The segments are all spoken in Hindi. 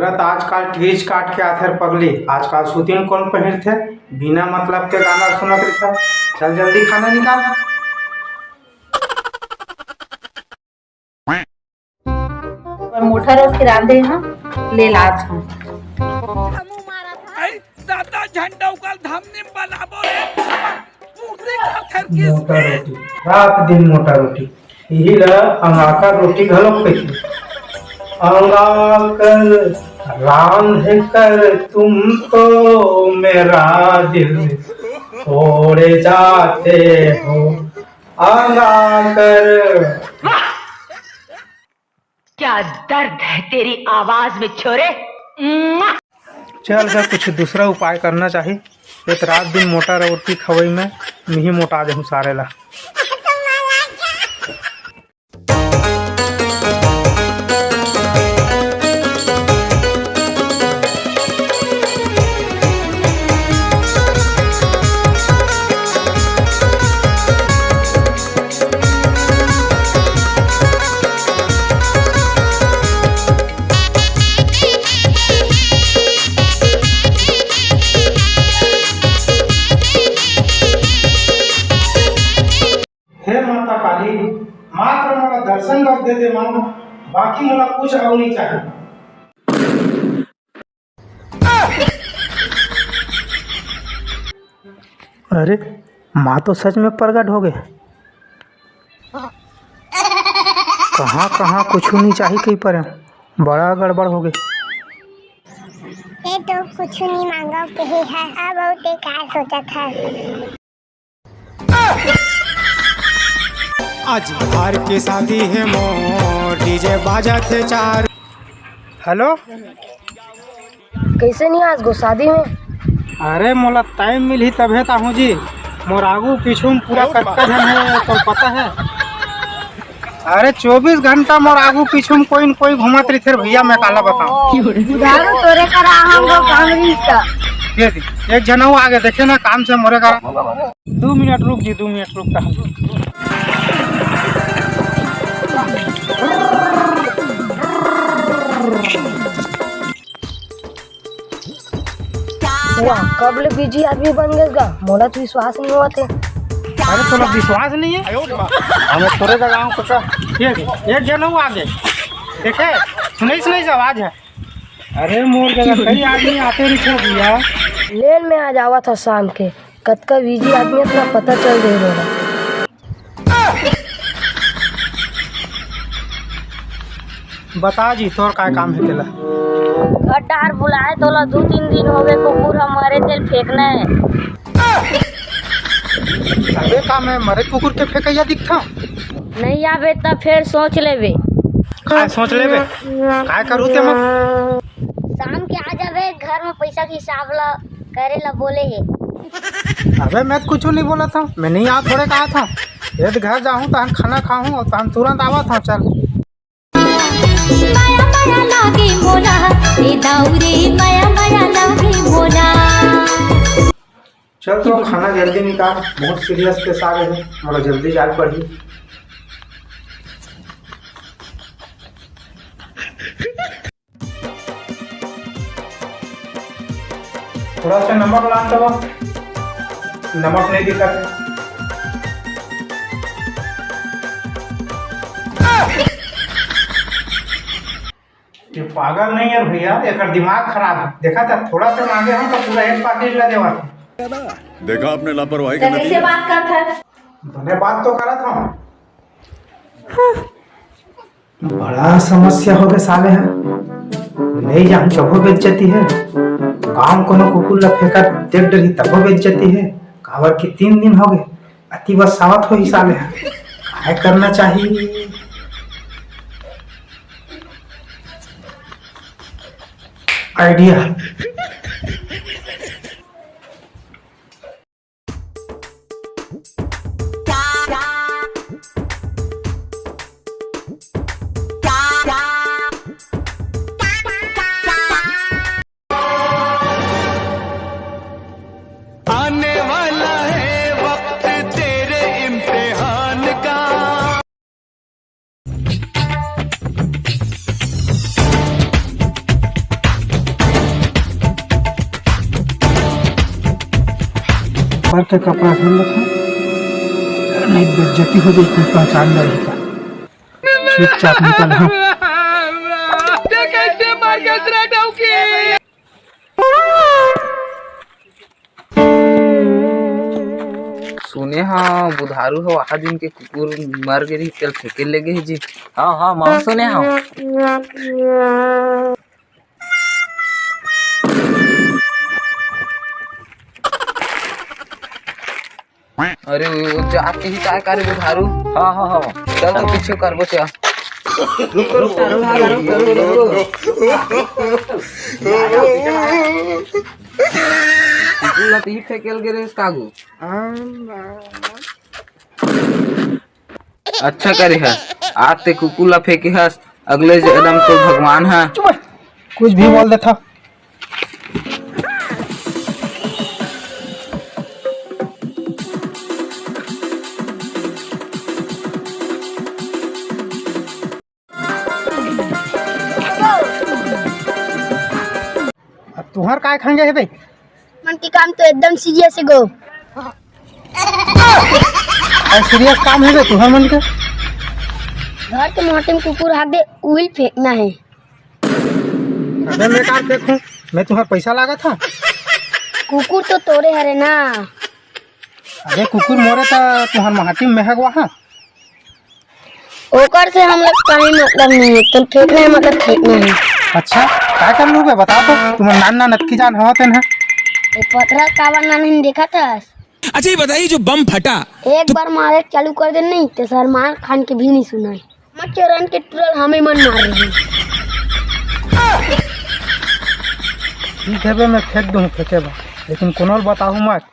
औरत आजकल टीज काट के आथर पगली। आजकल सुतीन कौन पहन थे, बिना मतलब के गाना सुनत रहे। चल जल्दी खाना निकाल। मोटा रोटी रांधे हैं, ले लात हूँ। दादा झंडा उकाल धामने बनाबो रे मूर्ति खातर मोटा रोटी रात दिन मोटा रोटी यही ला अंगाकर रोटी घलोक पैसे अंगाकर रांध कर तुमको मेरा दिल छोड़े जाते हो अंगाकर। क्या दर्द है तेरी आवाज में छोरे। चल का कुछ दूसरा उपाय करना चाहिए। एक रात दिन मोटा रोटी खवई में नहीं मोटा दे सारे ला। हे माता काली, मात्र मोला दर्शन कर दे दे माँ, बाकी मोला कुछ और नहीं चाहिए। अरे माँ तो सच में प्रकट हो गए। कहाँ कहाँ कुछ नहीं चाहिए कहीं पर, बड़ा गड़बड़ हो गए। ये तो कुछ नहीं मांगा कही है, अब और क्या सोचा था। आज बाहर की शादी है मोर, डीजे बाजा थे चार। हेलो, कैसे नहीं आज गो शादी में? अरे मोला टाइम मिली तबे ताहू जी। मोर आगू पीछू में पूरा कट्टा जन है तो पता है। अरे 24 घंटा मोर आगू पीछू में कोई न कोई घुमत रही थे भैया। मैं काला बताऊं तोरे करा हम काम रिश्ता एक जनऊ आगे देखे ना काम से मोरे करा। 2 मिनट रुक जी, 2 मिनट रुक। वाह, कब ले बिजी आदमी बन गएगा, मोला तो विश्वास नहीं हुआ थे। अरे तोला विश्वास नहीं है? हमें थोड़े जगह पता एक जनऊ आगे देखे सुनाई से आवाज है। अरे मोर जगह कई आदमी आते रहे भैया। लेन में आ जावा था शाम के, कतका बिजी आदमी अपना पता चल गई होगा। बता जी तोर का काम है तेला? गड्ढार बुलाए तोला 2-3 दिन हो गए, कुकुर हमारे तेल फेंकना है। अबे काम है मरे कुकुर के फेंकैया दिखता नहीं आवे तब फिर सोच लेवे। काय सोच लेवे? काय करूँ ते मैं? शाम के आ जावे, घर में पैसा के हिसाब ला करे ला बोले है। अबे मैं तो कुछ नहीं बोला था, मैं नहीं आ थोड़े कहा था। यदि घर जाऊँ तो खाना खाऊँ और तो तुरंत आवा था। चल माया माया लागे मोला, ए दाऊरे माया माया लागे मोला। चल तो खाना जल्दी निकाल, बहुत सीरियस केस आ गए हैं, मोला जल्दी जाग पड़ी। थोड़ा सा नमक ला दो, नमक नहीं दिखा है। ये पागल नहीं है भैया, एक दिमाग खराब है। देखा था थोड़ा सा आगे हम तो पूरा एक पार्टी ला देवा। देखा आपने लापरवाही का कैसे बात करता है? मैंने बात तो करा था। बड़ा समस्या हो गए साले हैं, नहीं जान कबो बेइज्जती है। काम कोनो कुकुर ला फेंका देख डरी तबो बेइज्जती है। कावर की 3 दिन हो गए, अति बस सावत हो ही साले हैं। क्या करना चाहिए? आइडिया आने वाला है वक्त तेरे इम्तिहान का। पर के कपड़ा पहन रखा, नहीं बेइज्जती हो जाए, कोई पहचान नहीं रहेगा। चुपचाप निकल। हाँ कैसे मार के तेरा डौकी सुने हाँ बुधारू हो आज इनके कुकुर मर गई कल फेंके लगे है जी। हाँ हाँ मैं सुने हाँ। अरे वो जाके ही काय करे बुधारू। हाँ हाँ हाँ चल तो पीछे करबो चा। रुको रुको कुकुर ही फेंकेल गे रे कागू। अच्छा करे है आज ते कुकुर ला फेंके हस, अगले जन्म तो भगवान है। कुछ भी बोल देता। अब तुहार काय खाएंगे है भाई? मन की काम तो एकदम सीरियस है गो। सीरियस काम है तुहार मन के? घर के मोटे में कुकुर हाथ दे उइल फेंकना है। अबे मैं कार देखूं, मैं तुम्हार पैसा लागा था। कुकुर तो तोरे हरे ना। अबे कुकुर मोरे था तुम्हार माटी में महगवा। हाँ ओकर से हम लोग कहीं मतलब नहीं है, तो फेंकना है मतलब फेंकना है। अच्छा क्या कर लूँ बता तो, तुम्हारे नान नटकी जान हवा तेन है। वो पथरा कावा नहीं देखा था। अच्छा ये बताइए जो बम फटा एक बार मारे चालू कर दे नहीं तो सलमान खान के भी नहीं सुना। मच्छरन के ट्रोल हमें मन मार रहे हैं। ठीक है बे मैं फेंक दूँ फेंके बा, लेकिन कौन बताऊँ मत।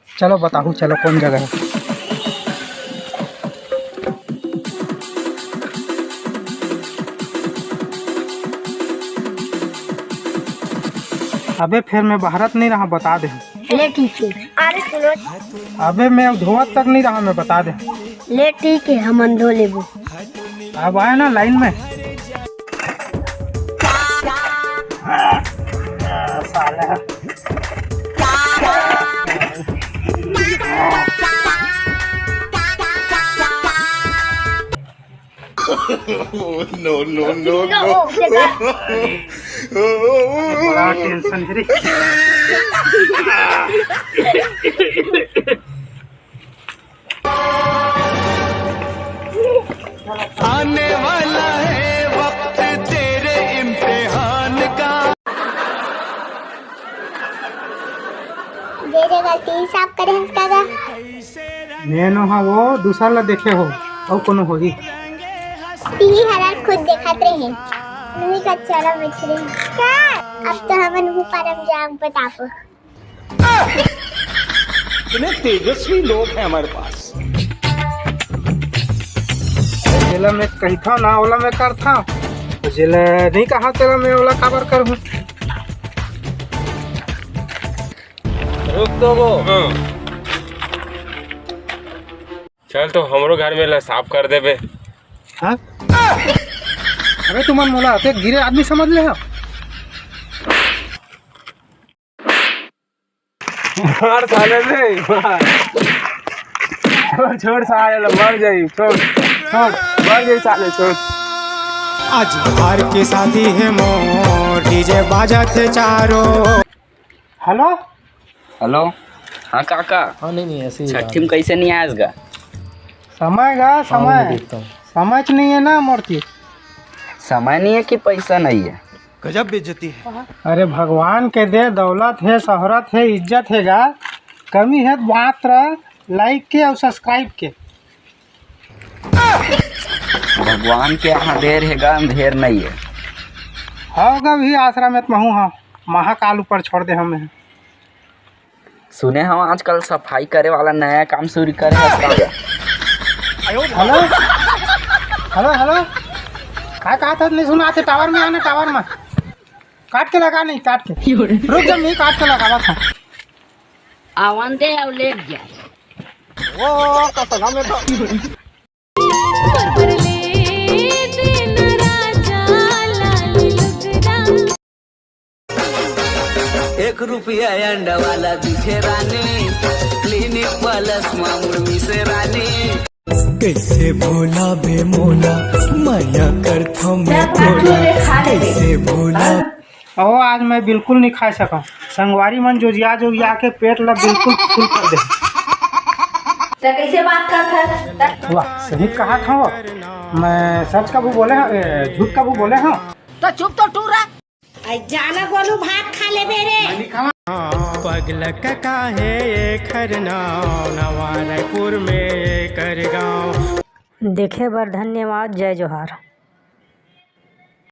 चलो बताऊँ, चलो कौन जगह है। अबे फिर मैं भारत नहीं रहा, बता दे। ले ठीक है। अरे सुनो, अबे मैं धोवत तक नहीं रहा, मैं बता दे। ले ठीक है हम अंधो लेबो। अब आए ना लाइन में। साला नो नो नो बड़ा टेंशन है रे। आने वाला है वक्त तेरे इम्तिहान का। ये गलती साफ करे हंसका गा। मैं न हाँ वो दूसरा ला देखे हो और कोनो होगी। टीवी हरार खुद देखत रहे। नहीं का चला बच रही। अब तो हमन वो परम जाम बतापो। इतने तेजस्वी लोग हैं हमारे पास। जिला में कही था ना ओला में कर था, तो जिला नहीं कहा तेरा मैं ओला काबर कर हूँ। रुक तो वो चल तो हमरो घर में ला साफ कर दे बे। हाँ अरे तुम मोला ते गिरे आदमी समझ ले हो। मार साले में छोड़ साले मर जाई, छोड़ छोड़ मर जाई साले, छोड़। आज हार की शादी है मोर, डीजे बाजा थे चारों। हेलो हेलो हाँ काका। हाँ नहीं ऐसे छठी में कैसे नहीं आएगा? समय गा समय समझ नहीं है ना मूर्ति। समय नहीं है कि पैसा नहीं है? गजब बेइज्जती है। अरे भगवान के दे दौलत है, शोहरत है, इज्जत है गा। कमी है मात्र लाइक के और सब्सक्राइब के। भगवान के यहाँ देर है गा, अंधेर नहीं है। होगा भी आश्रम में महू। हाँ महाकाल ऊपर छोड़ दे हमें। सुने हम आजकल सफाई करे वाला नया काम शुरू करे है। हेलो हेलो हेलो क्या कहा था? नहीं सुना थे? टावर में आना, टावर में काट के लगा। नहीं काट के रुक जा, नहीं काट के लगावा था। आवन दे और ले जा। वो कतना में तो ₹1 अंडा वाला दिखे रानी। क्लिनिक प्लस मामुर्मी से रानी कैसे भोला बे मोला माया करता मैं तोला कैसे भोला। ओ आज मैं बिल्कुल नहीं खा सका। संगवारी मन जोजिया के पेट ला बिल्कुल फुल कर दे। तो कैसे बात करता? वाह सही कहा था वो। मैं सच कबू बोले हैं झूठ कबू बोले हैं। तो चुप तो टूरा जाना बोलू भात खा ले मेरे। पगलक काहे ये खरनाव नवा रायपुर में कर गाँव। देखे बर धन्यवाद। जय जोहार।